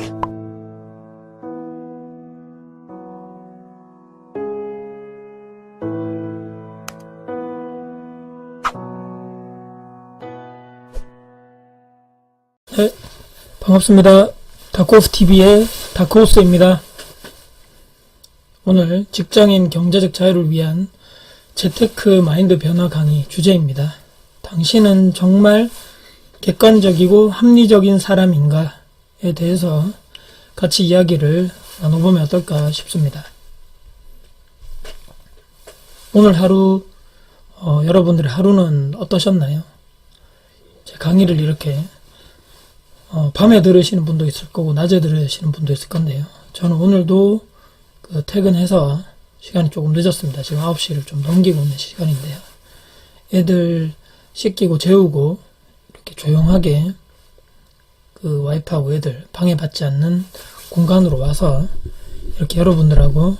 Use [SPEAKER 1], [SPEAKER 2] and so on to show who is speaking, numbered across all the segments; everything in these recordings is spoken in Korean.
[SPEAKER 1] 네, 반갑습니다. 다크호스TV의 다크호스입니다. 오늘 직장인 경제적 자유를 위한 재테크 마인드 변화 강의 주제입니다. 당신은 정말 객관적이고 합리적인 사람인가에 대해서 같이 이야기를 나눠보면 어떨까 싶습니다. 오늘 하루 여러분들의 하루는 어떠셨나요? 제 강의를 이렇게 밤에 들으시는 분도 있을 거고 낮에 들으시는 분도 있을 건데요. 저는 오늘도 퇴근해서 시간이 조금 늦었습니다. 지금 9시를 좀 넘기고 있는 시간인데요. 애들 씻기고 재우고 이렇게 조용하게 와이프하고 애들 방해받지 않는 공간으로 와서 이렇게 여러분들하고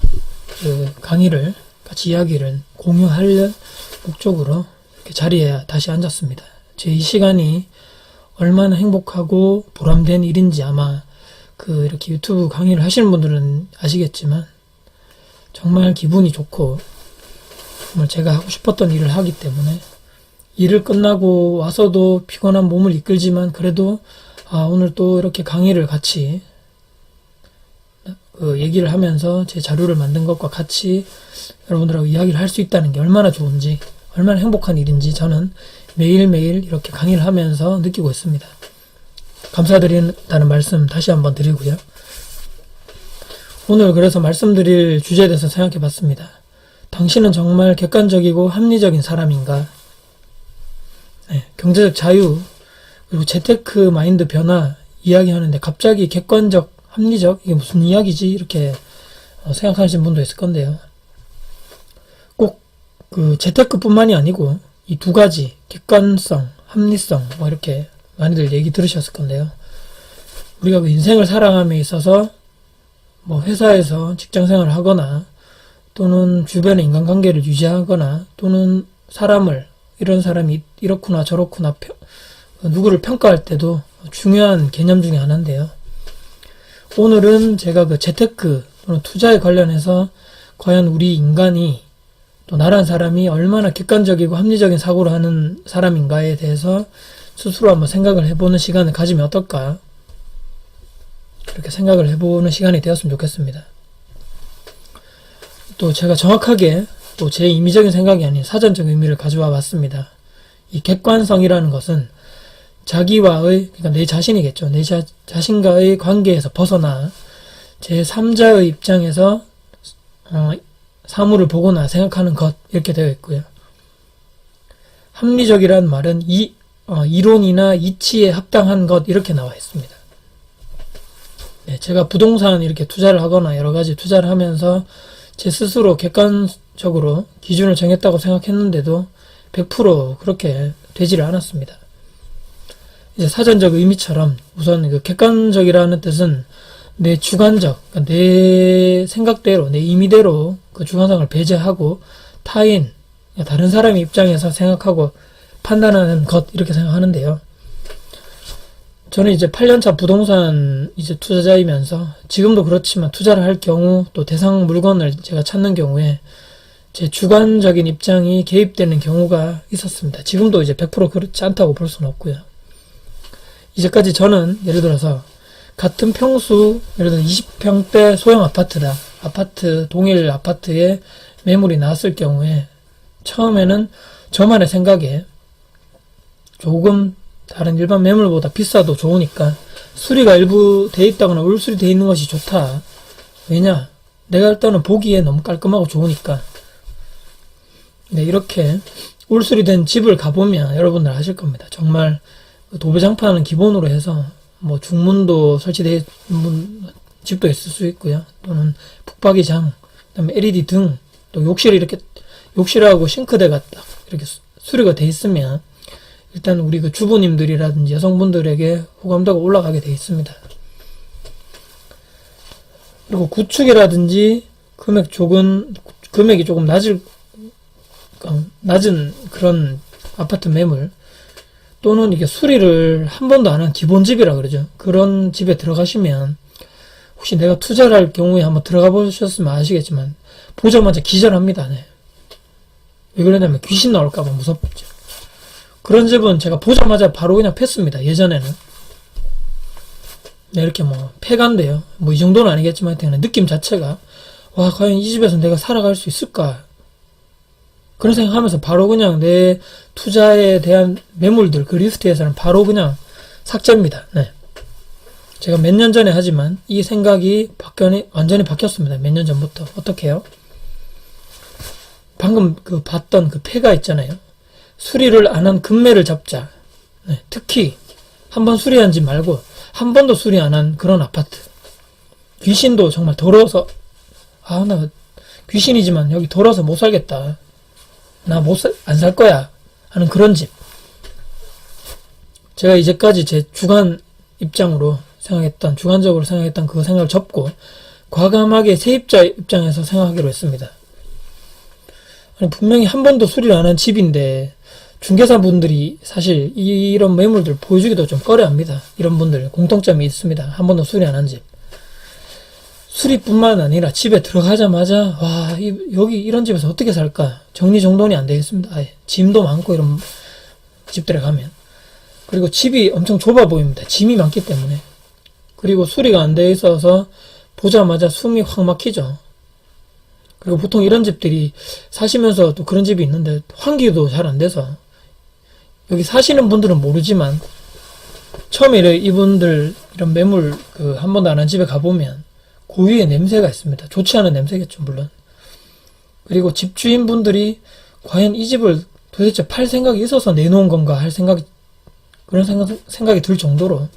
[SPEAKER 1] 강의를 같이 이야기를 공유할 목적으로 이렇게 자리에 다시 앉았습니다. 제 이 시간이 얼마나 행복하고 보람된 일인지 아마 이렇게 유튜브 강의를 하시는 분들은 아시겠지만 정말 기분이 좋고 정말 제가 하고 싶었던 일을 하기 때문에 일을 끝나고 와서도 피곤한 몸을 이끌지만 그래도 오늘 또 이렇게 강의를 같이 얘기를 하면서 제 자료를 만든 것과 같이 여러분들하고 이야기를 할 수 있다는 게 얼마나 좋은지 얼마나 행복한 일인지 저는 매일매일 이렇게 강의를 하면서 느끼고 있습니다. 감사드린다는 말씀 다시 한번 드리고요. 오늘 그래서 말씀드릴 주제에 대해서 생각해 봤습니다. 당신은 정말 객관적이고 합리적인 사람인가? 네, 경제적 자유 그리고 재테크 마인드 변화 이야기하는데 갑자기 객관적, 합리적 이게 무슨 이야기지? 이렇게 생각하시는 분도 있을 건데요. 꼭 재테크뿐만이 아니고 이 두 가지 객관성, 합리성 이렇게 많이들 얘기 들으셨을 건데요. 우리가 인생을 살아감에 있어서 회사에서 직장생활을 하거나 또는 주변의 인간관계를 유지하거나 또는 사람을 이런 사람이 이렇구나 저렇구나 누구를 평가할 때도 중요한 개념 중에 하나인데요. 오늘은 제가 재테크 또는 투자에 관련해서 과연 우리 인간이 또 나란 사람이 얼마나 객관적이고 합리적인 사고를 하는 사람인가에 대해서 스스로 한번 생각을 해보는 시간을 가지면 어떨까? 그렇게 생각을 해보는 시간이 되었으면 좋겠습니다. 또 제가 정확하게 또 제 임의적인 생각이 아닌 사전적 의미를 가져와 봤습니다. 이 객관성이라는 것은 자기와의, 그러니까 내 자신이겠죠. 내 자신과의 관계에서 벗어나 제3자의 입장에서 사물을 보거나 생각하는 것 이렇게 되어 있고요. 합리적이라는 말은 이론이나 이치에 합당한 것 이렇게 나와 있습니다. 네, 제가 부동산 이렇게 투자를 하거나 여러 가지 투자를 하면서 제 스스로 객관적으로 기준을 정했다고 생각했는데도 100% 그렇게 되지를 않았습니다. 이제 사전적 의미처럼 우선 객관적이라는 뜻은 내 주관적, 그러니까 내 생각대로, 내 임의대로 그 주관성을 배제하고 타인, 다른 사람의 입장에서 생각하고 판단하는 것 이렇게 생각하는데요. 저는 이제 8년차 부동산 투자자이면서 지금도 그렇지만 투자를 할 경우 또 대상 물건을 제가 찾는 경우에 제 주관적인 입장이 개입되는 경우가 있었습니다. 지금도 이제 100% 그렇지 않다고 볼 수는 없고요. 이제까지 저는 예를 들어서 같은 평수, 예를 들어 20평대 소형 아파트다. 동일 아파트에 매물이 나왔을 경우에 처음에는 저만의 생각에 조금 다른 일반 매물보다 비싸도 좋으니까 수리가 일부 돼 있다거나 울수리 돼 있는 것이 좋다. 왜냐? 내가 일단은 보기에 너무 깔끔하고 좋으니까. 네, 이렇게 울수리 된 집을 가보면 여러분들 아실 겁니다. 정말 도배장판은 기본으로 해서 중문도 설치되어 있는 집도 있을 수 있고요. 또는 북박이장, 그다음에 LED 등, 또 욕실하고 싱크대가 딱 이렇게 수리가 돼 있으면 일단 우리 주부님들이라든지 여성분들에게 호감도가 올라가게 돼 있습니다. 그리고 구축이라든지 금액이 조금 낮은 그런 아파트 매물 또는 이게 수리를 한 번도 안 한 기본 집이라 그러죠. 그런 집에 들어가시면 혹시 내가 투자를 할 경우에 한번 들어가 보셨으면 아시겠지만 보자마자 기절합니다. 네. 왜 그러냐면 귀신 나올까봐 무섭죠. 그런 집은 제가 보자마자 바로 그냥 팼습니다. 예전에는. 네, 이렇게 뭐 폐간데요. 뭐 이 정도는 아니겠지만 느낌 자체가 와 과연 이 집에서 내가 살아갈 수 있을까? 그런 생각하면서 바로 그냥 내 투자에 대한 매물들 그 리스트에서는 바로 그냥 삭제입니다. 네. 제가 몇 년 전에 하지만 이 생각이 완전히 바뀌었습니다. 몇 년 전부터. 어떻게 해요? 방금 그 봤던 그 폐가 있잖아요. 수리를 안 한 금매를 잡자. 네. 특히 한 번 수리한 집 말고 한 번도 수리 안 한 그런 아파트. 귀신도 정말 더러워서 나 귀신이지만 여기 더러워서 못 살겠다. 나 안 살 거야. 하는 그런 집. 제가 이제까지 제 주관적으로 생각했던 그 생각을 접고 과감하게 세입자 입장에서 생각하기로 했습니다. 아니, 분명히 한 번도 수리를 안 한 집인데 중개사분들이 사실 이런 매물들 보여주기도 좀 꺼려합니다. 이런 분들 공통점이 있습니다. 한 번도 수리 안 한 집. 수리뿐만 아니라 집에 들어가자마자 여기 이런 집에서 어떻게 살까 정리정돈이 안 되겠습니다. 짐도 많고 이런 집들에 가면. 그리고 집이 엄청 좁아 보입니다. 짐이 많기 때문에. 그리고 수리가 안 돼 있어서 보자마자 숨이 확 막히죠. 그리고 보통 이런 집들이 사시면서 또 그런 집이 있는데 환기도 잘 안 돼서 여기 사시는 분들은 모르지만 처음에 이분들 이런 매물 한 번도 안 한 집에 가보면 고유의 냄새가 있습니다. 좋지 않은 냄새겠죠, 물론. 그리고 집주인분들이 과연 이 집을 도대체 팔 생각이 있어서 내놓은 건가 할 그런 생각이 들 정도로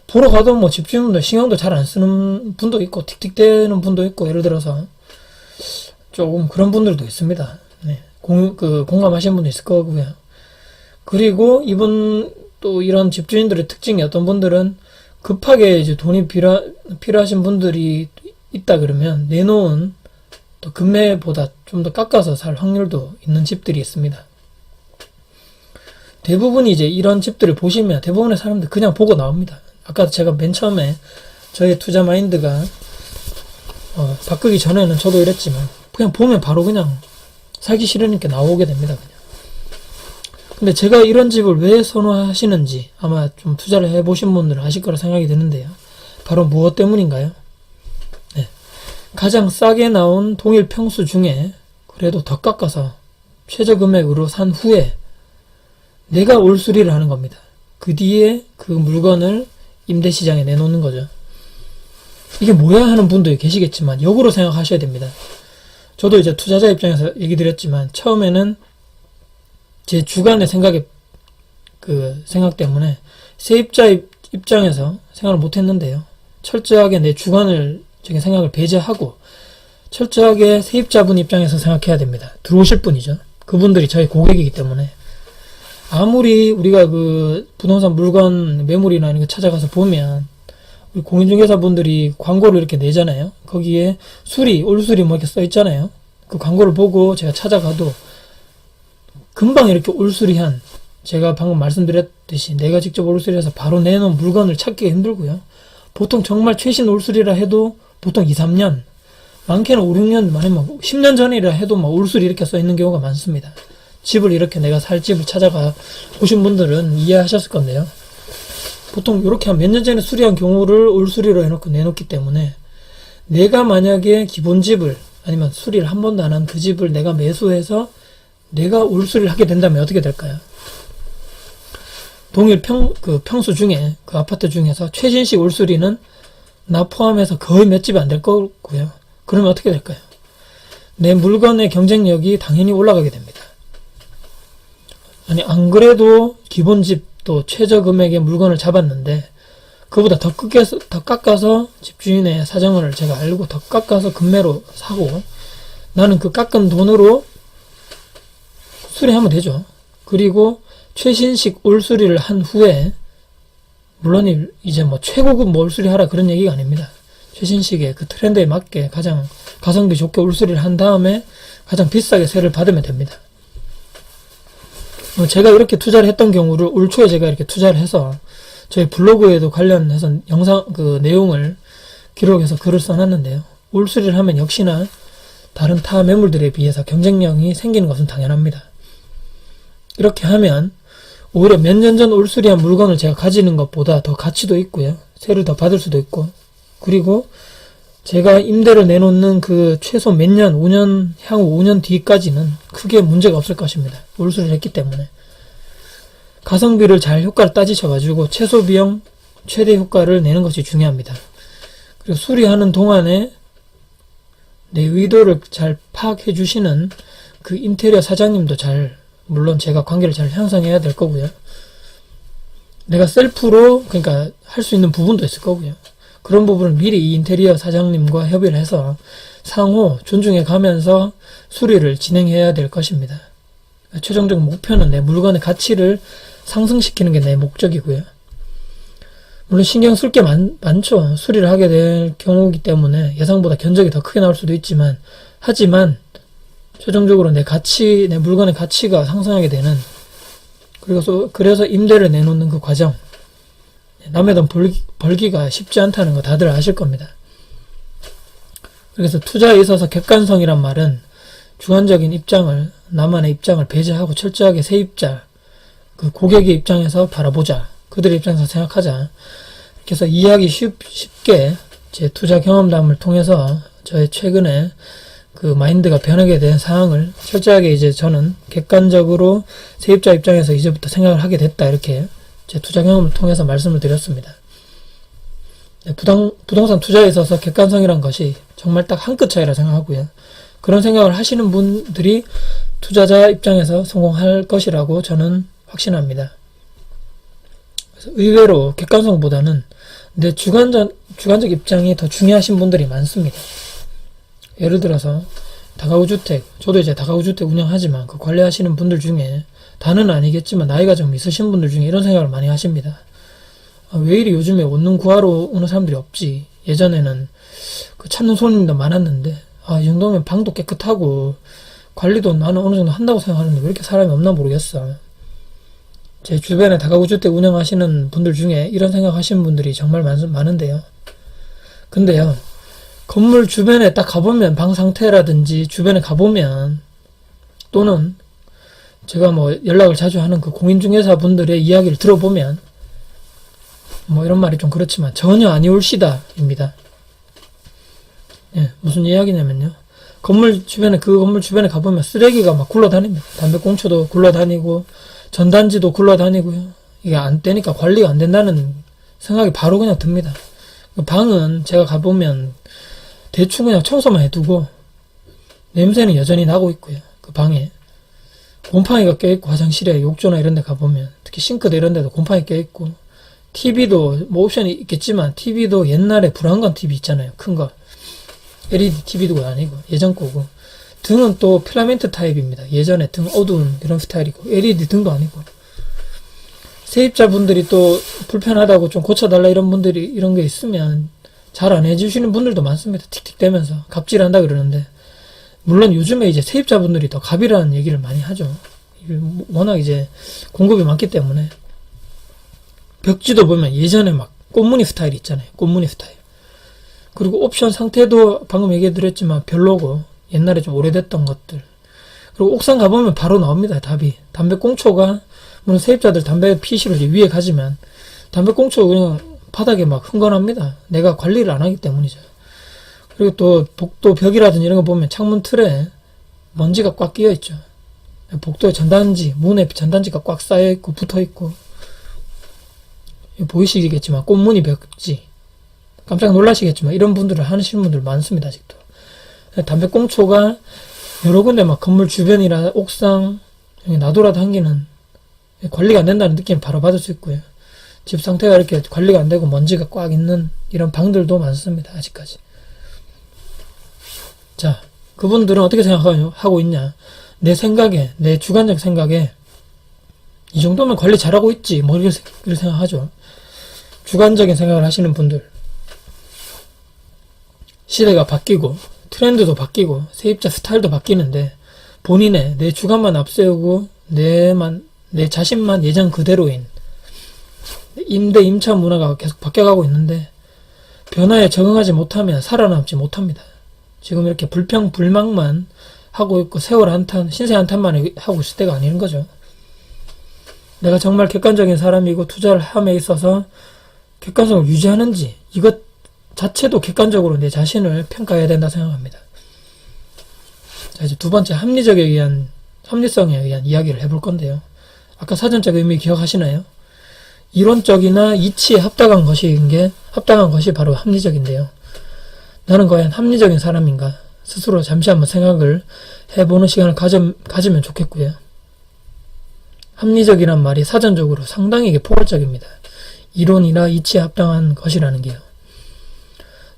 [SPEAKER 1] 보러 가도 뭐 집주인분들 신경도 잘 안 쓰는 분도 있고 틱틱대는 분도 있고 예를 들어서 조금 그런 분들도 있습니다. 네. 공감하시는 분도 있을 거고요. 그리고 또 이런 집주인들의 특징이 어떤 분들은 급하게 이제 돈이 필요하신 분들이 있다 그러면 내놓은 또 금매보다 좀 더 깎아서 살 확률도 있는 집들이 있습니다. 대부분이 이제 이런 집들을 보시면 대부분의 사람들 그냥 보고 나옵니다. 아까 제가 맨 처음에 저의 투자 마인드가 바꾸기 전에는 저도 이랬지만 그냥 보면 바로 그냥 살기 싫으니까 나오게 됩니다. 그냥. 근데 제가 이런 집을 왜 선호하시는지 아마 좀 투자를 해보신 분들은 아실 거라 생각이 드는데요. 바로 무엇 때문인가요? 네. 가장 싸게 나온 동일 평수 중에 그래도 더 깎아서 최저 금액으로 산 후에 내가 올수리를 하는 겁니다. 그 뒤에 그 물건을 임대시장에 내놓는 거죠. 이게 뭐야 하는 분도 계시겠지만 역으로 생각하셔야 됩니다. 저도 이제 투자자 입장에서 얘기 드렸지만 처음에는 제 주관의 생각 때문에 세입자 입장에서 생각을 못했는데요. 철저하게 내 주관적인 생각을 배제하고 철저하게 세입자분 입장에서 생각해야 됩니다. 들어오실 분이죠. 그분들이 저희 고객이기 때문에 아무리 우리가 부동산 물건 매물이나 이런 거 찾아가서 보면 우리 공인중개사분들이 광고를 이렇게 내잖아요. 거기에 올수리 뭐 이렇게 써 있잖아요. 그 광고를 보고 제가 찾아가도 금방 이렇게 올수리한 제가 방금 말씀드렸듯이 내가 직접 올수리해서 바로 내놓은 물건을 찾기가 힘들고요. 보통 정말 최신 올수리라 해도 보통 2, 3년 많게는 5, 6년 많으면 10년 전이라 해도 올수리 이렇게 써 있는 경우가 많습니다. 집을 이렇게 내가 살 집을 찾아가 보신 분들은 이해하셨을 건데요. 보통 이렇게 한 몇 년 전에 수리한 경우를 올수리로 해놓고 내놓기 때문에 내가 만약에 기본 집을 아니면 수리를 한 번도 안 한 그 집을 내가 매수해서 내가 올수리를 하게 된다면 어떻게 될까요? 동일 평수 중에 그 아파트 중에서 최신식 올수리는 나 포함해서 거의 몇 집이 안 될 거고요. 그러면 어떻게 될까요? 내 물건의 경쟁력이 당연히 올라가게 됩니다. 아니 안 그래도 기본 집도 최저 금액의 물건을 잡았는데 그보다 더 깎아서 집주인의 사정을 제가 알고 더 깎아서 금매로 사고 나는 그 깎은 돈으로 수리하면 되죠. 그리고 최신식 올수리를 한 후에 물론 이제 최고급 올수리 하라 그런 얘기가 아닙니다. 최신식의 그 트렌드에 맞게 가장 가성비 좋게 올수리를 한 다음에 가장 비싸게 세를 받으면 됩니다. 제가 이렇게 투자를 했던 경우를 올 초에 제가 이렇게 투자를 해서 저희 블로그에도 관련해서 영상 내용을 기록해서 글을 써놨는데요. 올수리를 하면 역시나 다른 타 매물들에 비해서 경쟁력이 생기는 것은 당연합니다. 이렇게 하면 오히려 몇 년 전 올수리한 물건을 제가 가지는 것보다 더 가치도 있고요. 세를 더 받을 수도 있고, 그리고 제가 임대를 내놓는 그 최소 몇 년, 5년, 향후 5년 뒤까지는 크게 문제가 없을 것입니다. 올수리를 했기 때문에. 가성비를 잘 효과를 따지셔가지고 최소 비용, 최대 효과를 내는 것이 중요합니다. 그리고 수리하는 동안에 내 의도를 잘 파악해 주시는 그 인테리어 사장님도 물론 제가 관계를 잘 형성해야 될 거고요. 내가 셀프로 그러니까 할 수 있는 부분도 있을 거고요. 그런 부분을 미리 이 인테리어 사장님과 협의를 해서 상호 존중해 가면서 수리를 진행해야 될 것입니다. 최종적 목표는 내 물건의 가치를 상승시키는 게 내 목적이고요. 물론 신경 쓸 게 많죠. 수리를 하게 될 경우이기 때문에 예상보다 견적이 더 크게 나올 수도 있지만, 하지만 최종적으로 내 물건의 가치가 상승하게 되는, 그래서 임대를 내놓는 그 과정, 남의 돈 벌기가 쉽지 않다는 거 다들 아실 겁니다. 그래서 투자에 있어서 객관성이란 말은 주관적인 입장을, 나만의 입장을 배제하고 철저하게 세입자, 그 고객의 입장에서 바라보자. 그들의 입장에서 생각하자. 이렇게 해서 이해하기 쉽게 제 투자 경험담을 통해서 저의 최근에 그 마인드가 변하게 된 사항을 철저하게 이제 저는 객관적으로 세입자 입장에서 이제부터 생각을 하게 됐다. 이렇게 제 투자 경험을 통해서 말씀을 드렸습니다. 부동산 투자에 있어서 객관성이란 것이 정말 딱 한 끗 차이라 생각하고요. 그런 생각을 하시는 분들이 투자자 입장에서 성공할 것이라고 저는 확신합니다. 그래서 의외로 객관성보다는 내 주관적 입장이 더 중요하신 분들이 많습니다. 예를 들어서 다가구주택, 저도 이제 다가구주택 운영하지만 그 관리하시는 분들 중에 다는 아니겠지만 나이가 좀 있으신 분들 중에 이런 생각을 많이 하십니다. 왜 이리 요즘에 원룸 구하러 오는 사람들이 없지? 예전에는 그 찾는 손님도 많았는데 이 정도면 방도 깨끗하고 관리도 나는 어느 정도 한다고 생각하는데 왜 이렇게 사람이 없나 모르겠어. 제 주변에 다가구주택 운영하시는 분들 중에 이런 생각하시는 분들이 정말 많은데요. 근데요, 건물 주변에 딱 가보면 방 상태라든지 주변에 가보면, 또는 제가 연락을 자주 하는 그 공인중개사 분들의 이야기를 들어보면 이런 말이 좀 그렇지만 전혀 아니올시다 입니다. 무슨 이야기냐면요, 그 건물 주변에 가보면 쓰레기가 막 굴러다닙니다. 담배꽁초도 굴러다니고 전단지도 굴러다니고요. 이게 안 되니까 관리가 안 된다는 생각이 바로 그냥 듭니다. 방은 제가 가보면 대충 그냥 청소만 해두고 냄새는 여전히 나고 있고요. 그 방에 곰팡이가 껴있고, 화장실에 욕조나 이런 데 가보면 특히 싱크대 이런 데도 곰팡이 껴있고, TV도 옵션이 있겠지만 TV도 옛날에 브라운관 TV 있잖아요. 큰 거 LED TV도 아니고 예전 거고, 등은 또 필라멘트 타입입니다. 예전에 등 어두운 이런 스타일이고, LED 등도 아니고. 세입자분들이 또 불편하다고 좀 고쳐달라 이런 분들이 이런 게 있으면 잘 안 해주시는 분들도 많습니다. 틱틱대면서 갑질한다 그러는데, 물론 요즘에 이제 세입자분들이 더 갑이라는 얘기를 많이 하죠. 워낙 이제 공급이 많기 때문에. 벽지도 보면 예전에 막 꽃무늬 스타일 있잖아요. 꽃무늬 스타일. 그리고 옵션 상태도 방금 얘기 드렸지만 별로고, 옛날에 좀 오래됐던 것들. 그리고 옥상 가보면 바로 나옵니다. 답이. 담배꽁초가, 물론 세입자들 담배 피시로 이제 위에 가지만 담배꽁초 그냥 바닥에 막 흥건합니다. 내가 관리를 안 하기 때문이죠. 그리고 또 복도 벽이라든지 이런 거 보면 창문 틀에 먼지가 꽉 끼어 있죠. 복도에 전단지, 문에 전단지가 꽉 쌓여 있고 붙어 있고, 보이시겠지만 꽃무늬 벽지, 깜짝 놀라시겠지만 이런 분들을 하시는 분들 많습니다. 아직도 담배꽁초가 여러 군데 막 건물 주변이나 옥상 나돌아 다니는, 관리가 안 된다는 느낌 바로 받을 수 있고요. 집 상태가 이렇게 관리가 안 되고 먼지가 꽉 있는 이런 방들도 많습니다. 아직까지. 자, 그분들은 어떻게 생각하고 있냐? 내 생각에, 내 주관적 생각에 이 정도면 관리 잘하고 있지 이렇게 생각하죠. 주관적인 생각을 하시는 분들, 시대가 바뀌고 트렌드도 바뀌고 세입자 스타일도 바뀌는데 본인의 내 주관만 앞세우고 내 자신만 예전 그대로인 임대 임차 문화가 계속 바뀌어가고 있는데, 변화에 적응하지 못하면 살아남지 못합니다. 지금 이렇게 불평불만만 하고 있고 세월 한탄, 신세 한탄만 하고 있을 때가 아닌 거죠. 내가 정말 객관적인 사람이고 투자를 함에 있어서 객관성을 유지하는지 이것 자체도 객관적으로 내 자신을 평가해야 된다 생각합니다. 자, 이제 두 번째 합리성에 의한 이야기를 해볼 건데요. 아까 사전적 의미 기억하시나요? 이론적이나 이치에 합당한 것이 바로 합리적인데요. 나는 과연 합리적인 사람인가? 스스로 잠시 한번 생각을 해보는 시간을 가지면 좋겠고요. 합리적이란 말이 사전적으로 상당히 포괄적입니다. 이론이나 이치에 합당한 것이라는 게요.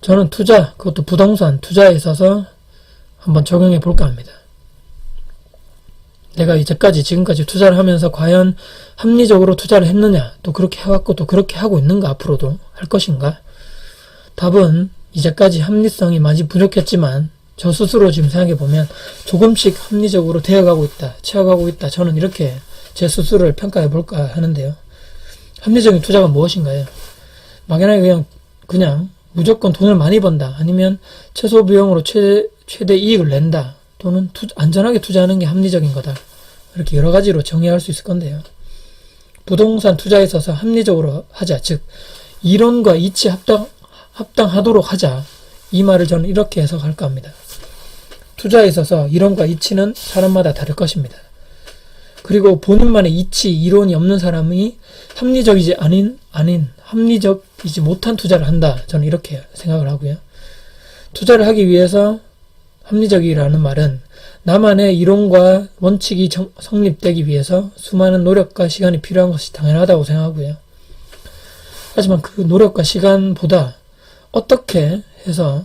[SPEAKER 1] 저는 투자, 그것도 부동산 투자에 있어서 한번 적용해 볼까 합니다. 내가 지금까지 투자를 하면서 과연 합리적으로 투자를 했느냐, 또 그렇게 해왔고 또 그렇게 하고 있는가, 앞으로도 할 것인가? 답은 이제까지 합리성이 많이 부족했지만 저 스스로 지금 생각해보면 조금씩 합리적으로 되어가고 있다, 채워가고 있다. 저는 이렇게 제 스스로를 평가해 볼까 하는데요. 합리적인 투자가 무엇인가요? 막연하게 그냥 무조건 돈을 많이 번다, 아니면 최소 비용으로 최대 이익을 낸다, 또는 안전하게 투자하는 게 합리적인 거다. 이렇게 여러 가지로 정의할 수 있을 건데요. 부동산 투자에 있어서 합리적으로 하자, 즉 이론과 이치 합당하도록 하자, 이 말을 저는 이렇게 해석할까 합니다. 투자에 있어서 이론과 이치는 사람마다 다를 것입니다. 그리고 본인만의 이치, 이론이 없는 사람이 합리적이지 합리적이지 못한 투자를 한다, 저는 이렇게 생각을 하고요. 투자를 하기 위해서 합리적이라는 말은 나만의 이론과 원칙이 성립되기 위해서 수많은 노력과 시간이 필요한 것이 당연하다고 생각하고요. 하지만 그 노력과 시간보다 어떻게 해서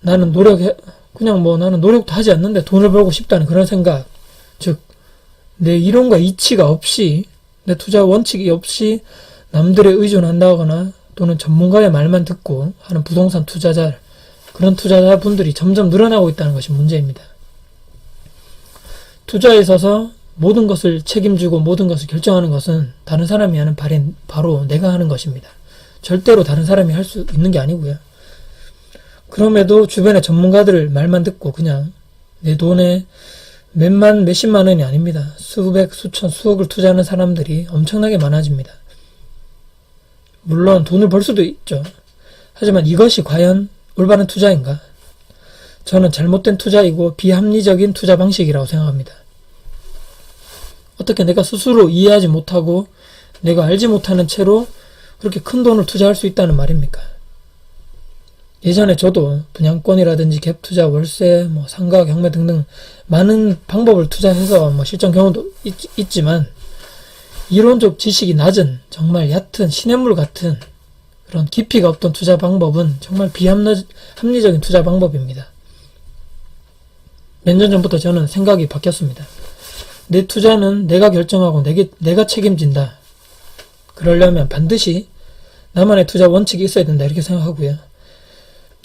[SPEAKER 1] 나는 나는 노력도 하지 않는데 돈을 벌고 싶다는 그런 생각, 즉 내 이론과 이치가 없이, 내 투자 원칙이 없이 남들에 의존한다거나 또는 전문가의 말만 듣고 하는 부동산 그런 투자자분들이 점점 늘어나고 있다는 것이 문제입니다. 투자에 있어서 모든 것을 책임지고 모든 것을 결정하는 것은 다른 사람이 하는 바로 내가 하는 것입니다. 절대로 다른 사람이 할 수 있는 게 아니고요. 그럼에도 주변의 전문가들 말만 듣고 그냥 내 돈에 몇십만 원이 아닙니다. 수백, 수천, 수억을 투자하는 사람들이 엄청나게 많아집니다. 물론 돈을 벌 수도 있죠. 하지만 이것이 과연 올바른 투자인가? 저는 잘못된 투자이고 비합리적인 투자 방식이라고 생각합니다. 어떻게 내가 스스로 이해하지 못하고 내가 알지 못하는 채로 그렇게 큰 돈을 투자할 수 있다는 말입니까? 예전에 저도 분양권이라든지 갭 투자, 월세, 상가, 경매 등등 많은 방법을 투자해서 실전 경험도 있지만 이론적 지식이 낮은 정말 얕은 시냇물 같은 그런 깊이가 없던 투자 방법은 정말 비합리적인 투자 방법입니다. 몇 년 전부터 저는 생각이 바뀌었습니다. 내 투자는 내가 결정하고 내가 책임진다. 그러려면 반드시 나만의 투자 원칙이 있어야 된다, 이렇게 생각하고요.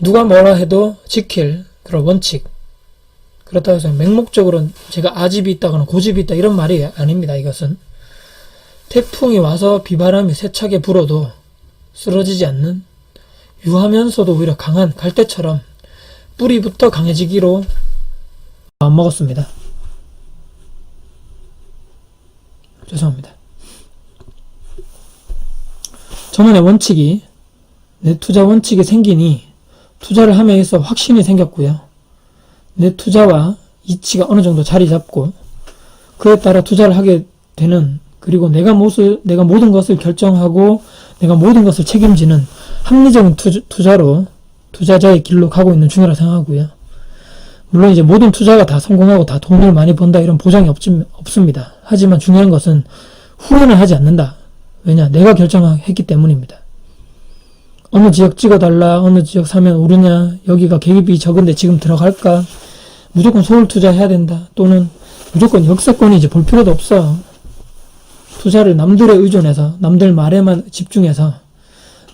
[SPEAKER 1] 누가 뭐라 해도 지킬 그런 원칙, 그렇다고 해서 맹목적으로 제가 아집이 있다거나 고집이 있다 이런 말이 아닙니다. 이것은 태풍이 와서 비바람이 세차게 불어도 쓰러지지 않는, 유하면서도 오히려 강한 갈대처럼 뿌리부터 강해지기로 안 먹었습니다. 죄송합니다. 저만의 원칙이, 내 투자 원칙이 생기니 투자를 함에 있어 확신이 생겼고요. 내 투자와 이치가 어느 정도 자리 잡고 그에 따라 투자를 하게 되는, 그리고 내가 모든 것을 결정하고 내가 모든 것을 책임지는 합리적인 투자로 투자자의 길로 가고 있는 중이라 생각하고요. 물론 이제 모든 투자가 다 성공하고 다 돈을 많이 번다 이런 보장이 없습니다. 하지만 중요한 것은 후회는 하지 않는다. 왜냐? 내가 결정했기 때문입니다. 어느 지역 찍어달라, 어느 지역 사면 오르냐, 여기가 계획이 적은데 지금 들어갈까, 무조건 서울 투자해야 된다, 또는 무조건 역세권이 이제 볼 필요도 없어. 투자를 남들에 의존해서 남들 말에만 집중해서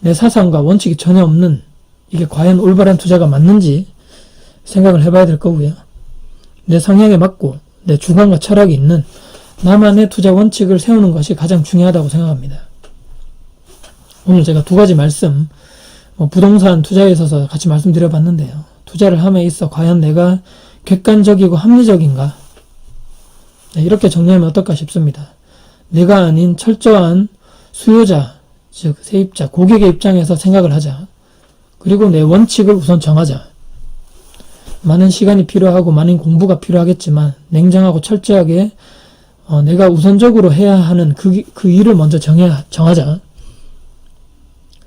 [SPEAKER 1] 내 사상과 원칙이 전혀 없는, 이게 과연 올바른 투자가 맞는지 생각을 해봐야 될 거고요. 내 성향에 맞고 내 주관과 철학이 있는 나만의 투자 원칙을 세우는 것이 가장 중요하다고 생각합니다. 오늘 제가 두 가지 말씀 부동산 투자에 있어서 같이 말씀드려봤는데요. 투자를 함에 있어 과연 내가 객관적이고 합리적인가? 네, 이렇게 정리하면 어떨까 싶습니다. 내가 아닌 철저한 수요자, 즉 세입자, 고객의 입장에서 생각을 하자. 그리고 내 원칙을 우선 정하자. 많은 시간이 필요하고 많은 공부가 필요하겠지만 냉정하고 철저하게 내가 우선적으로 해야 하는 그 일을 먼저 정하자.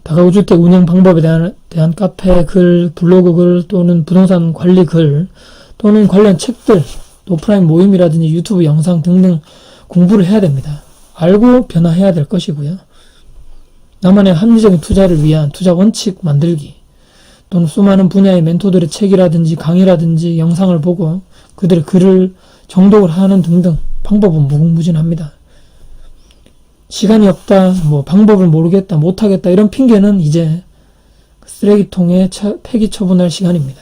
[SPEAKER 1] 다가구주택 운영 방법에 대한 카페 글, 블로그 글 또는 부동산 관리 글 또는 관련 책들, 오프라인 모임이라든지 유튜브 영상 등등 공부를 해야 됩니다. 알고 변화해야 될 것이고요. 나만의 합리적인 투자를 위한 투자 원칙 만들기 또는 수많은 분야의 멘토들의 책이라든지 강의라든지 영상을 보고 그들의 글을 정독을 하는 등등 방법은 무궁무진합니다. 시간이 없다, 방법을 모르겠다, 못하겠다 이런 핑계는 이제 쓰레기통에 폐기 처분할 시간입니다.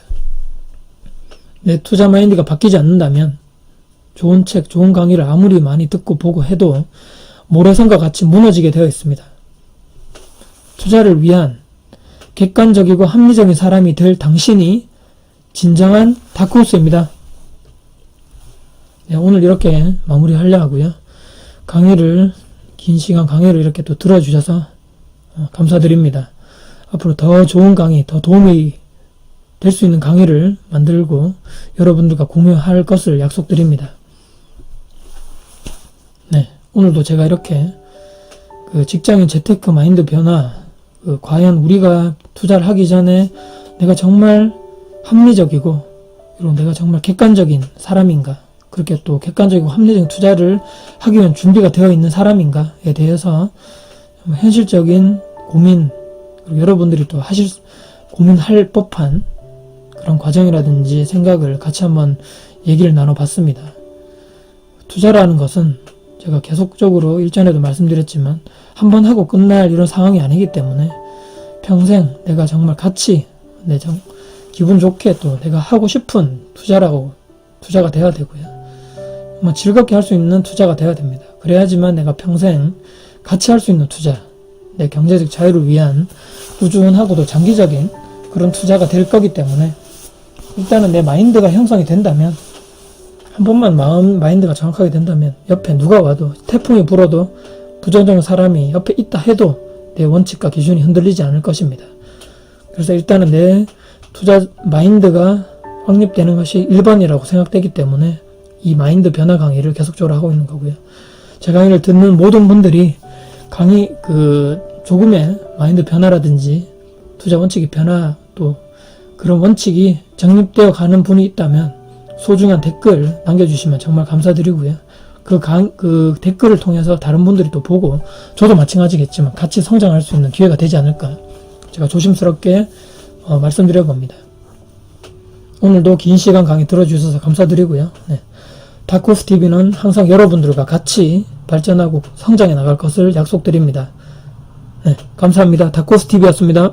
[SPEAKER 1] 내 투자 마인드가 바뀌지 않는다면 좋은 책, 좋은 강의를 아무리 많이 듣고 보고 해도 모래성과 같이 무너지게 되어 있습니다. 투자를 위한 객관적이고 합리적인 사람이 될 당신이 진정한 다크호스입니다. 네, 오늘 이렇게 마무리하려 하고요. 긴 시간 강의를 이렇게 또 들어주셔서 감사드립니다. 앞으로 더 좋은 강의, 더 도움이 될 수 있는 강의를 만들고 여러분들과 공유할 것을 약속드립니다. 네, 오늘도 제가 이렇게 직장인 재테크 마인드 변화, 과연 우리가 투자를 하기 전에 내가 정말 합리적이고 그리고 내가 정말 객관적인 사람인가, 그렇게 또 객관적이고 합리적인 투자를 하기 위한 준비가 되어 있는 사람인가에 대해서 현실적인 고민, 그리고 여러분들이 또 고민할 법한 그런 과정이라든지 생각을 같이 한번 얘기를 나눠봤습니다. 투자라는 것은 제가 계속적으로 일전에도 말씀드렸지만 한번 하고 끝날 이런 상황이 아니기 때문에 평생 내가 정말 기분 좋게 또 내가 하고 싶은 투자가 돼야 되고요. 즐겁게 할 수 있는 투자가 돼야 됩니다. 그래야지만 내가 평생 같이 할 수 있는 투자, 내 경제적 자유를 위한 꾸준하고도 장기적인 그런 투자가 될 거기 때문에 일단은 내 마인드가 형성이 된다면, 한 번만 마인드가 정확하게 된다면 옆에 누가 와도, 태풍이 불어도 부정적인 사람이 옆에 있다 해도 내 원칙과 기준이 흔들리지 않을 것입니다. 그래서 일단은 내 투자 마인드가 확립되는 것이 1번이라고 생각되기 때문에 이 마인드 변화 강의를 계속적으로 하고 있는 거고요. 제 강의를 듣는 모든 분들이 조금의 마인드 변화라든지 투자 원칙의 변화, 또 그런 원칙이 정립되어 가는 분이 있다면 소중한 댓글 남겨주시면 정말 감사드리고요. 그 댓글을 통해서 다른 분들이 또 보고 저도 마찬가지겠지만 같이 성장할 수 있는 기회가 되지 않을까, 제가 조심스럽게 말씀드려 봅니다. 오늘도 긴 시간 강의 들어주셔서 감사드리고요. 네. 다크호스TV는 항상 여러분들과 같이 발전하고 성장해 나갈 것을 약속드립니다. 네, 감사합니다. 다크호스TV였습니다.